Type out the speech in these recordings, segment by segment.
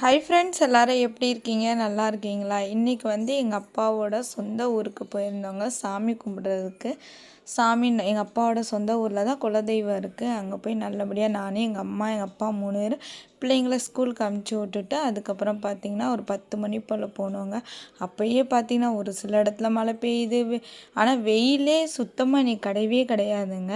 Hi friends, எல்லாரும் எப்படி இருக்கீங்க? நல்லா இருக்கீங்களா? இன்றைக்கி எங்கள் அப்பாவோட சொந்த ஊருக்கு போயிருந்தோங்க சாமி கும்பிட்றதுக்கு. எங்கள் அப்பாவோட சொந்த ஊரில் தான் குலதெய்வம் இருக்குது. அங்கே போய் நல்லபடியாக நானே, எங்கள் அம்மா, எங்கள் அப்பா 3 பேர் பிள்ளைங்கள ஸ்கூலுக்கு அமுச்சு விட்டுட்டு அதுக்கப்புறம் பார்த்திங்கன்னா ஒரு 10 மணி போல் போனோங்க. அப்போயே பார்த்திங்கன்னா ஒரு சில இடத்துல மழை பெய்யுது, ஆனால் வெயிலே சுத்தமாக இன்றைக்கி கிடையவே கிடையாதுங்க.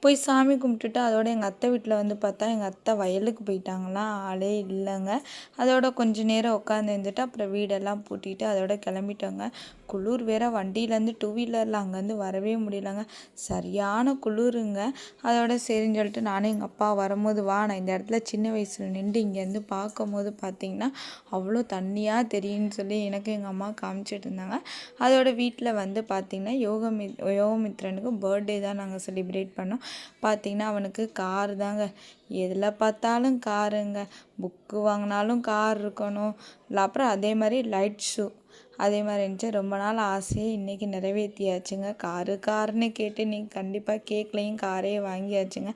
போய் சாமி கும்பிட்டுட்டு அதோட எங்கள் அத்தை வீட்டில் பார்த்தா எங்கள் அத்தை வயலுக்கு போயிட்டாங்களாம், ஆளே இல்லைங்க. அதோட கொஞ்சம் நேரம் உட்காந்து இருந்துட்டு அப்புறம் வீடெல்லாம் பூட்டிட்டு அதோட கிளம்பிட்டோங்க. குளிர் வேறு, வண்டியிலேருந்து 2 வீலரில் அங்கேருந்து வரவே முடியலங்க, சரியான குளிருங்க. அதோட சரின்னு சொல்லிட்டு நானும் எங்கள் அப்பா வரும்போது வா, நான் இந்த இடத்துல சின்ன வயசில் நின்று இங்கேருந்து பார்க்கும்போது பார்த்திங்கன்னா அவ்வளோ தண்ணியாக தெரியும்னு சொல்லி எனக்கு எங்கள் அம்மா காமிச்சிட்டு இருந்தாங்க. அதோட வீட்டில் பார்த்திங்கன்னா யோகமித்ரனுக்கு பர்த்டே தான் நாங்கள் செலிப்ரேட் பண்ணோம். பார்த்திங்கன்னா அவனுக்கு கார் தாங்க, எதில் பார்த்தாலும் காருங்க. புக்கு வாங்கினாலும் கார் இருக்கணும், இல்லை அப்புறம் அதே மாதிரி லைட் ஷூ அதே மாதிரி இருந்துச்சு. ரொம்ப நாள் ஆசையே இன்றைக்கி நிறைவேற்றியாச்சுங்க. காருன்னு கேட்டு இன்றைக்கி கண்டிப்பாக கேக்லேயும் காரே வாங்கியாச்சுங்க.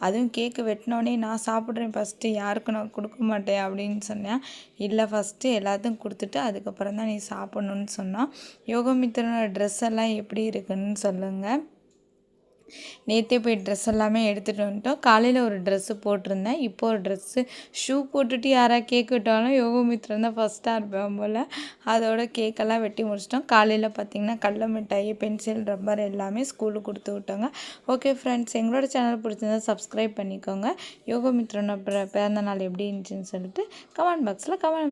அதுவும் கேக்கு வெட்டினோடனே நான் சாப்பிட்றேன் ஃபஸ்ட்டு, யாருக்கும் நான் கொடுக்க மாட்டேன் அப்படின்னு சொன்னேன். இல்லை, ஃபஸ்ட்டு எல்லாத்தையும் கொடுத்துட்டு அதுக்கப்புறம் தான் நீ சாப்பிட்ணுன்னு சொன்னான். யோகமித்ரனோட ட்ரெஸ் எல்லாம் எப்படி இருக்குன்னு சொல்லுங்கள். நேற்றே போய் ட்ரெஸ் எல்லாமே எடுத்துகிட்டு வந்துட்டோம். காலையில் ஒரு ட்ரெஸ்ஸு போட்டிருந்தேன், இப்போ ஒரு ட்ரெஸ்ஸு. ஷூ போட்டுட்டு யாராவது கேக் வெட்டாலும் யோகமித்ரன் தான் ஃபஸ்ட்டாக இருப்பேன் போல். அதோட கேக்கெல்லாம் வெட்டி முடிச்சிட்டோம். காலையில் பார்த்திங்கன்னா கடல மிட்டாய், பென்சில், ரப்பர் எல்லாமே ஸ்கூலுக்கு கொடுத்து விட்டோங்க. ஓகே ஃப்ரெண்ட்ஸ், எங்களோட சேனல் பிடிச்சிருந்தா சப்ஸ்கிரைப் பண்ணிக்கோங்க. யோகமித்ரனோட பிறந்த நாள் எப்படி இருந்துச்சுன்னு சொல்லிட்டு கமெண்ட் பாக்ஸில் கமெண்ட்